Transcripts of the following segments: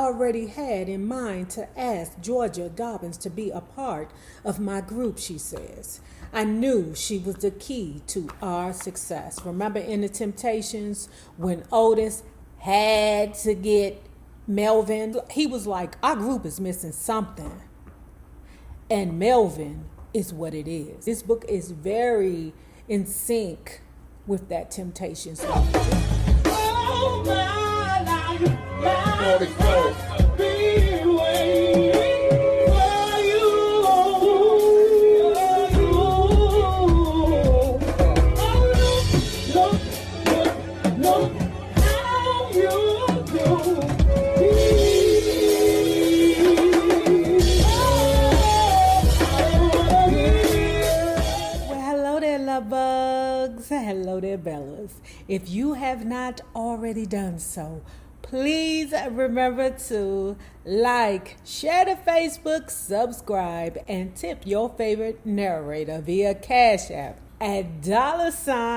already had in mind to ask Georgia Dobbins to be a part of my group, she says. I knew she was the key to our success. Remember in the Temptations when Otis had to get Melvin? He was like, our group is missing something. And Melvin is what it is. This book is very in sync with that Temptations song. Oh, my life, be waiting for you. Look how you do. Well, hello there, love bugs. Hello there, Bellas. If you have not already done so, please remember to like, share to Facebook, subscribe, and tip your favorite narrator via Cash App at $NayRob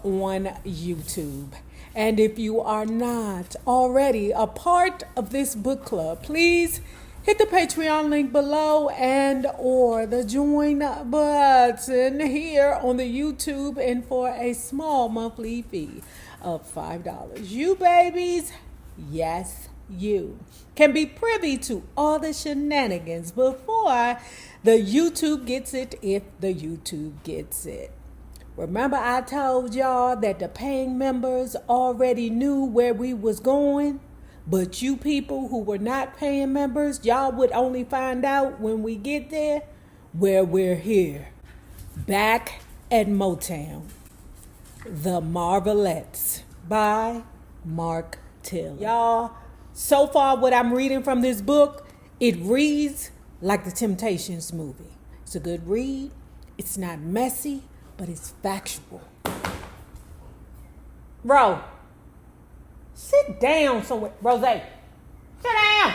on YouTube. And if you are not already a part of this book club, please hit the Patreon link below and or the join button here on the YouTube, and for a small monthly fee of $5. You babies, yes, you can be privy to all the shenanigans before the YouTube gets it, if the YouTube gets it. Remember I told y'all that the paying members already knew where we was going? But you people who were not paying members, y'all would only find out when we get there where we're here. Back at Motown. The Marvelettes by Mark Till. Y'all, so far what I'm reading from this book, it reads like the Temptations movie. It's a good read. It's not messy, but it's factual. Bro. Sit down somewhere. Rose, sit down.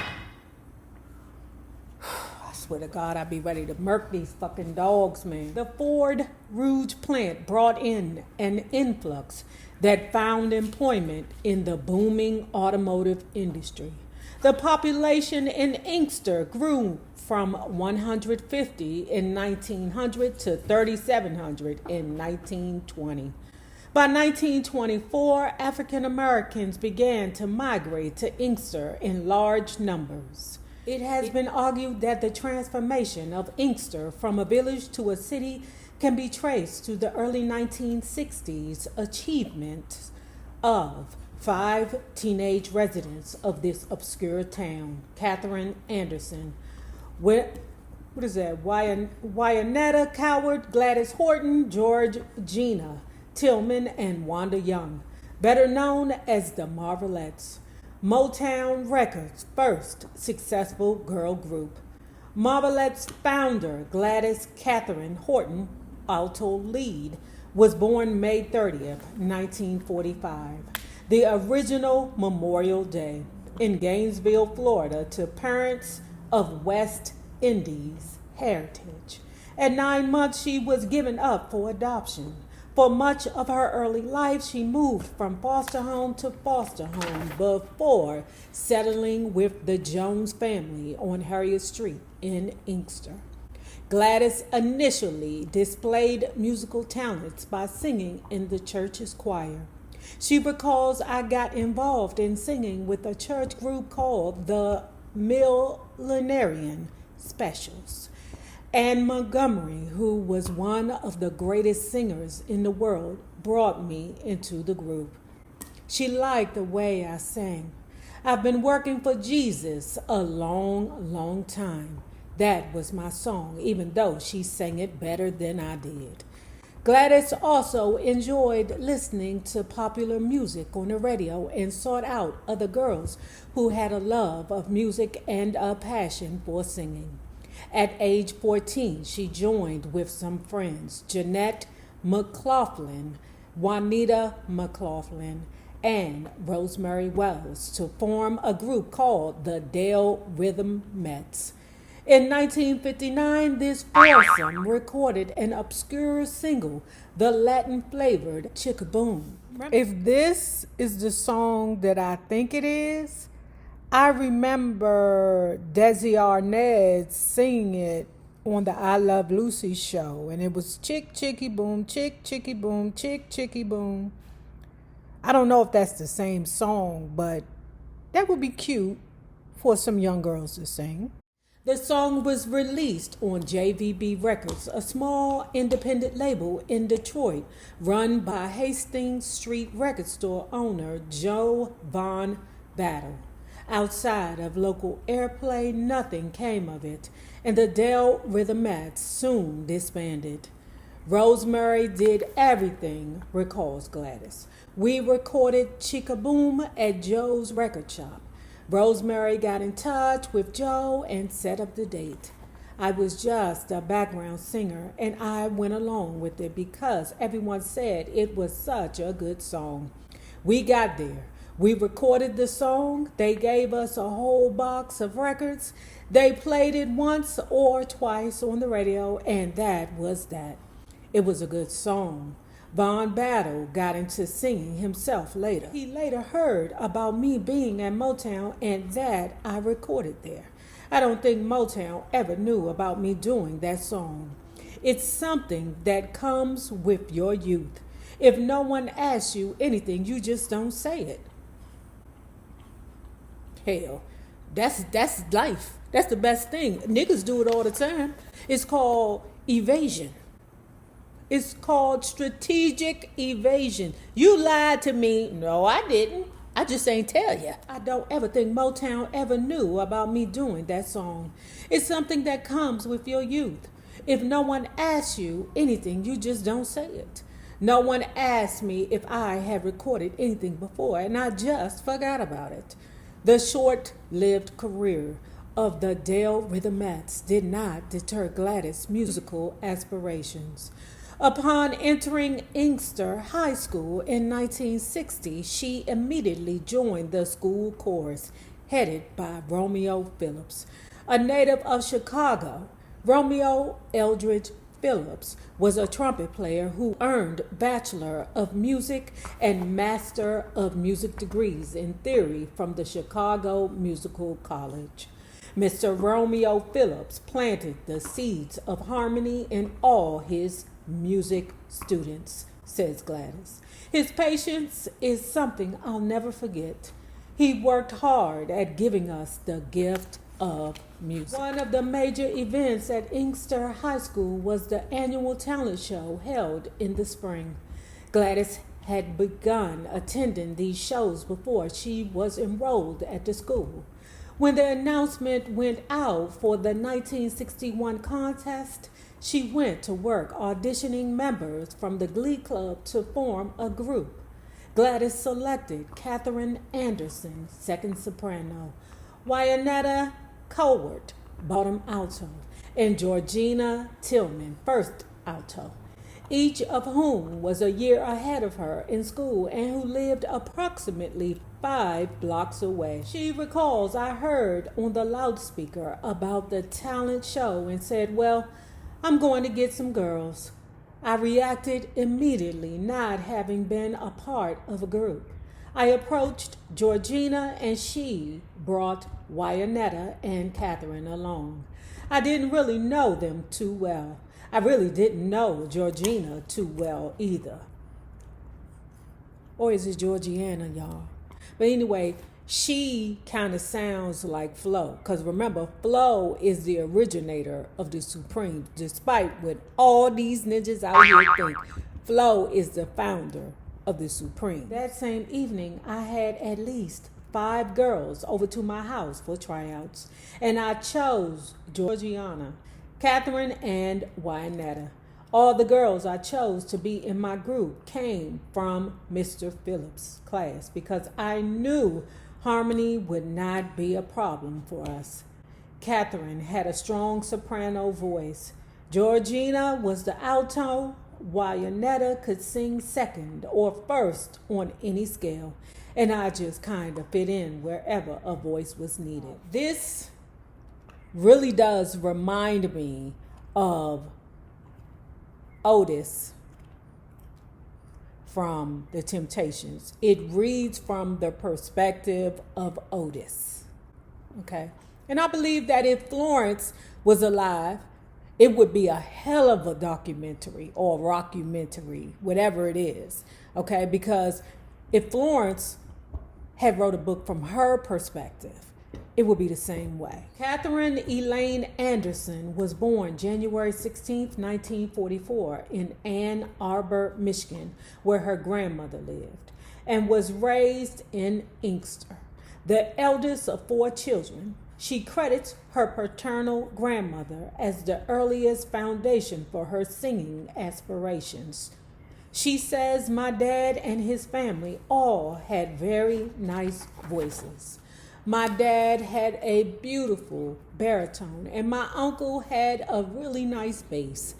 I swear to God, I'd be ready to murk these fucking dogs, man. The Ford Rouge plant brought in an influx that found employment in the booming automotive industry. The population in Inkster grew from 150 in 1900 to 3,700 in 1920. By 1924, African Americans began to migrate to Inkster in large numbers. It has been argued that the transformation of Inkster from a village to a city can be traced to the early 1960s achievements of 5 teenage residents of this obscure town: Katherine Anderson, Juanita Cowart, Gladys Horton, Georgeanna Tillman, and Wanda Young, better known as the Marvelettes, Motown Records' first successful girl group. Marvelettes founder Gladys Katherine Horton, alto lead, was born May 30th, 1945, the original Memorial Day, in Gainesville, Florida, to parents of West Indies heritage. At 9 months, she was given up for adoption. For much of her early life, she moved from foster home to foster home before settling with the Jones family on Harriet Street in Inkster. Gladys initially displayed musical talents by singing in the church's choir. She recalls, I got involved in singing with a church group called the Millenarian Specials. Anne Montgomery, who was one of the greatest singers in the world, brought me into the group. She liked the way I sang. I've been working for Jesus a long, long time. That was my song, even though she sang it better than I did. Gladys also enjoyed listening to popular music on the radio and sought out other girls who had a love of music and a passion for singing. At age 14, she joined with some friends, Jeanette McLaughlin, Juanita McLaughlin, and Rosemary Wells, to form a group called the Dell Rhythmats. In 1959, this foursome recorded an obscure single, the Latin-flavored Chick-a-Boom. If this is the song that I think it is, I remember Desi Arnaz singing it on the I Love Lucy show, and it was chick, chicky, boom, chick, chicky, boom, chick, chicky, boom. I don't know if that's the same song, but that would be cute for some young girls to sing. The song was released on JVB Records, a small independent label in Detroit run by Hastings Street record store owner Joe Von Battle. Outside of local airplay, nothing came of it, and the Dell Rhythmats soon disbanded. Rosemary did everything, recalls Gladys. We recorded Chicka Boom at Joe's record shop. Rosemary got in touch with Joe and set up the date. I was just a background singer, and I went along with it because everyone said it was such a good song. We got there. We recorded the song. They gave us a whole box of records. They played it once or twice on the radio, and that was that. It was a good song. Von Battle got into singing himself later. He later heard about me being at Motown and that I recorded there. I don't think Motown ever knew about me doing that song. It's something that comes with your youth. If no one asks you anything, you just don't say it. Hell, that's life. That's the best thing. Niggas do it all the time. It's called evasion. It's called strategic evasion. You lied to me. No, I didn't. I just ain't tell you. I don't ever think Motown ever knew about me doing that song. It's something that comes with your youth. If no one asks you anything, you just don't say it. No one asked me if I had recorded anything before, and I just forgot about it. The short-lived career of the Dell Rhythmats did not deter Gladys' musical aspirations. Upon entering Inkster High School in 1960, she immediately joined the school chorus, headed by Romeo Phillips. A native of Chicago, Romeo Eldridge Phillips was a trumpet player who earned Bachelor of Music and Master of Music degrees in theory from the Chicago Musical College. Mr. Romeo Phillips planted the seeds of harmony in all his music students, says Gladys. His patience is something I'll never forget. He worked hard at giving us the gift of music. One of the major events at Inkster High School was the annual talent show held in the spring. Gladys had begun attending these shows before she was enrolled at the school. When the announcement went out for the 1961 contest, she went to work auditioning members from the Glee Club to form a group. Gladys selected Katherine Anderson, second soprano, Juanita Cowart, bottom alto, and Georgeanna Tillman, first alto, each of whom was a year ahead of her in school and who lived approximately 5 blocks away. She recalls, I heard on the loudspeaker about the talent show and said, well, I'm going to get some girls. I reacted immediately, not having been a part of a group. I approached Georgina and she brought Juanita and Katherine along. I didn't really know them too well. I really didn't know Georgina too well either. Or is it Georgiana, y'all? But anyway, she kind of sounds like Flo. Because remember, Flo is the originator of the Supreme. Despite what all these ninjas out here think, Flo is the founder of the Supreme. That same evening, I had at least 5 girls over to my house for tryouts. And I chose Georgiana, Katherine, and Juanita. All the girls I chose to be in my group came from Mr. Phillips' class because I knew harmony would not be a problem for us. Katherine had a strong soprano voice. Georgina was the alto. Juanita could sing second or first on any scale, and I just kind of fit in wherever a voice was needed. This really does remind me of Otis from The Temptations. It reads from the perspective of Otis. Okay. And I believe that if Florence was alive, it would be a hell of a documentary or rockumentary, whatever it is. Okay. Because if Florence had wrote a book from her perspective, it would be the same way. Katherine Elaine Anderson was born January 16th, 1944 in Ann Arbor, Michigan, where her grandmother lived, and was raised in Inkster. The eldest of 4 children, she credits her paternal grandmother as the earliest foundation for her singing aspirations. She says my dad and his family all had very nice voices. My dad had a beautiful baritone, and my uncle had a really nice bass.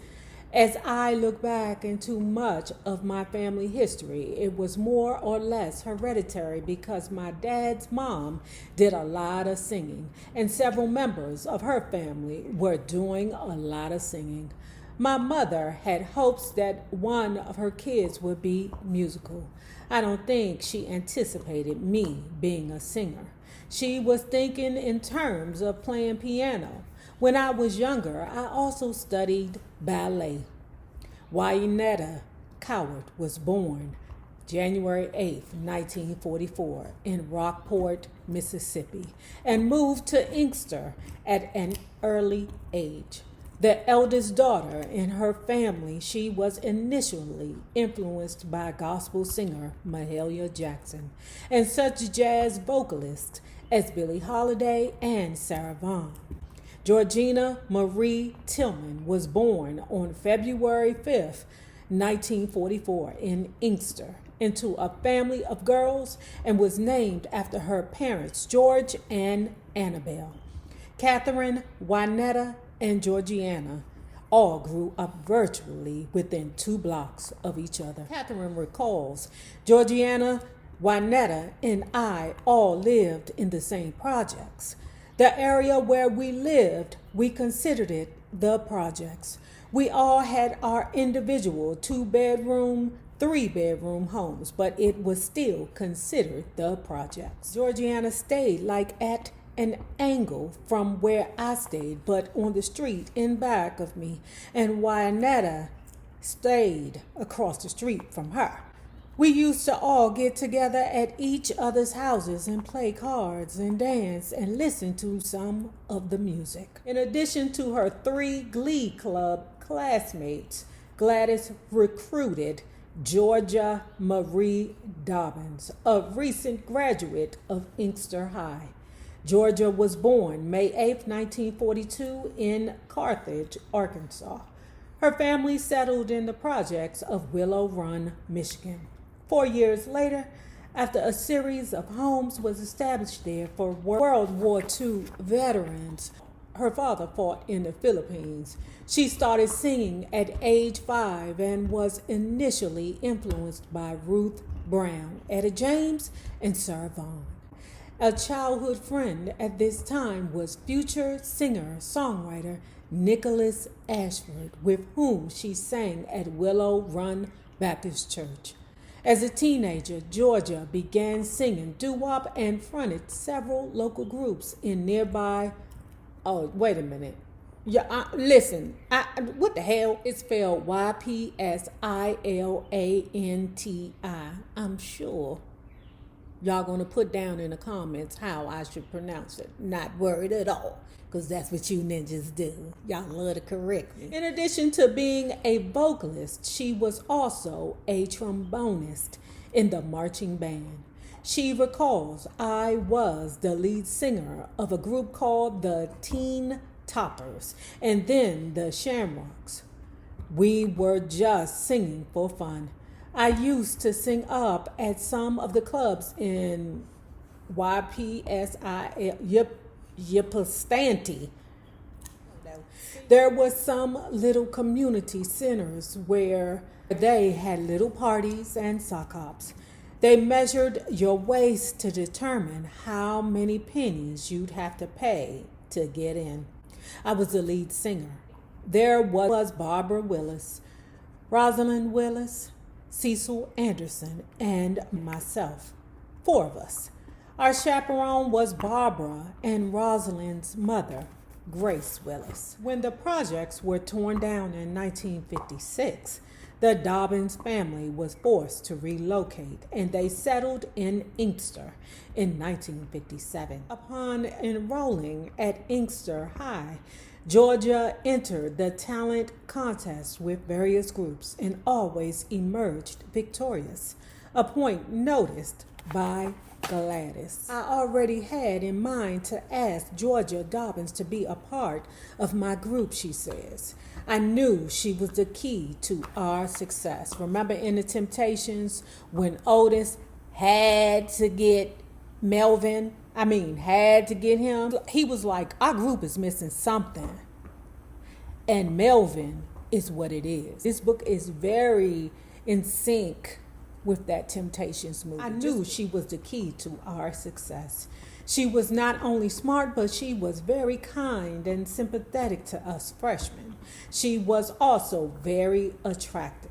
As I look back into much of my family history, it was more or less hereditary because my dad's mom did a lot of singing, and several members of her family were doing a lot of singing. My mother had hopes that one of her kids would be musical. I don't think she anticipated me being a singer. She was thinking in terms of playing piano. When I was younger, I also studied ballet. Juanita Cowart was born January 8th, 1944 in Rockport, Mississippi, and moved to Inkster at an early age. The eldest daughter in her family, she was initially influenced by gospel singer Mahalia Jackson and such jazz vocalists as Billie Holiday and Sarah Vaughan. Georgiana Marie Tillman was born on February 5th, 1944 in Inkster into a family of girls and was named after her parents, George and Annabelle. Catherine, Juanita, and Georgiana all grew up virtually within 2 blocks of each other. Catherine recalls, Georgiana, Juanita, and I all lived in the same projects. The area where we lived, we considered it the projects. We all had our individual 2-bedroom, 3-bedroom homes, but it was still considered the projects. Georgiana stayed like at an angle from where I stayed, but on the street in back of me, and Juanita stayed across the street from her. We used to all get together at each other's houses and play cards and dance and listen to some of the music. In addition to her 3 Glee Club classmates, Gladys recruited Georgia Marie Dobbins, a recent graduate of Inkster High. Georgia was born May 8, 1942 in Carthage, Arkansas. Her family settled in the projects of Willow Run, Michigan. 4 years later, after a series of homes was established there for World War II veterans, her father fought in the Philippines. She started singing at age 5 and was initially influenced by Ruth Brown, Etta James, and Sarah Vaughan. A childhood friend at this time was future singer-songwriter Nicholas Ashford, with whom she sang at Willow Run Baptist Church. As a teenager, Georgia began singing doo-wop and fronted several local groups in nearby. Oh, wait a minute. Yeah, listen. What the hell? It's spelled YPSILANTI. I'm sure y'all gonna put down in the comments how I should pronounce it. Not worried at all, because that's what you ninjas do. Y'all love to correct me. In addition to being a vocalist, she was also a trombonist in the marching band. She recalls, I was the lead singer of a group called the Teen Toppers and then the Shamrocks. We were just singing for fun. I used to sing up at some of the clubs in Ypsilanti. There were some little community centers where they had little parties and sock hops. They measured your waist to determine how many pennies you'd have to pay to get in. I was the lead singer. There was Barbara Willis, Rosalind Willis, Cecil Anderson, and myself. 4 of us. Our chaperone was Barbara and Rosalind's mother, Grace Willis. When the projects were torn down in 1956, the Dobbins family was forced to relocate, and they settled in Inkster in 1957. Upon enrolling at Inkster High, Georgia entered the talent contest with various groups and always emerged victorious, a point noticed by Gladys. I already had in mind to ask Georgia Dobbins to be a part of my group, she says. I knew she was the key to our success. Remember in the Temptations when Otis had to get had to get him? He was like, our group is missing something. And Melvin is what it is. This book is very in sync with that Temptations movie. I knew she was the key to our success. She was not only smart, but she was very kind and sympathetic to us freshmen. She was also very attractive.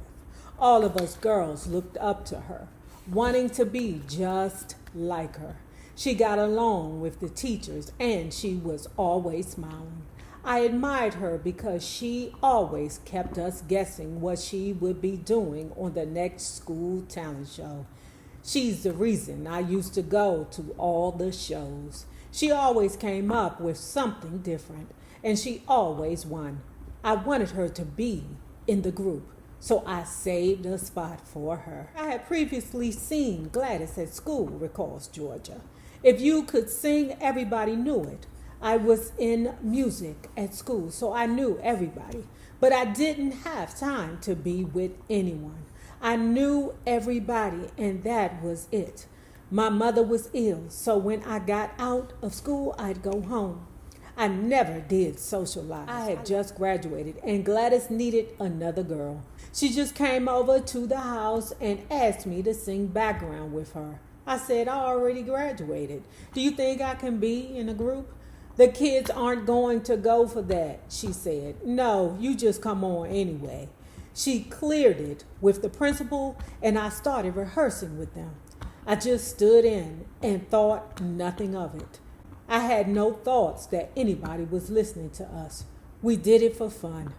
All of us girls looked up to her, wanting to be just like her. She got along with the teachers, and she was always smiling. I admired her because she always kept us guessing what she would be doing on the next school talent show. She's the reason I used to go to all the shows. She always came up with something different, and she always won. I wanted her to be in the group, so I saved a spot for her. I had previously seen Gladys at school, recalls Georgia. If you could sing, everybody knew it. I was in music at school, so I knew everybody, but I didn't have time to be with anyone. I knew everybody, and that was it. My mother was ill, so when I got out of school, I'd go home. I never did socialize. I had just graduated, and Gladys needed another girl. She just came over to the house and asked me to sing background with her. I said, I already graduated. Do you think I can be in a group? The kids aren't going to go for that, she said. No, you just come on anyway. She cleared it with the principal, and I started rehearsing with them. I just stood in and thought nothing of it. I had no thoughts that anybody was listening to us. We did it for fun.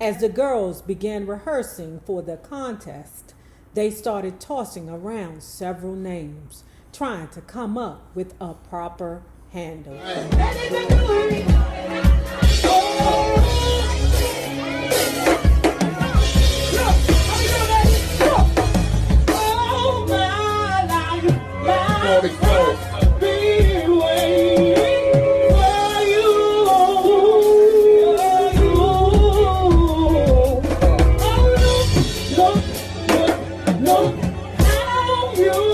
As the girls began rehearsing for the contest, they started tossing around several names, trying to come up with a proper handle. No, how you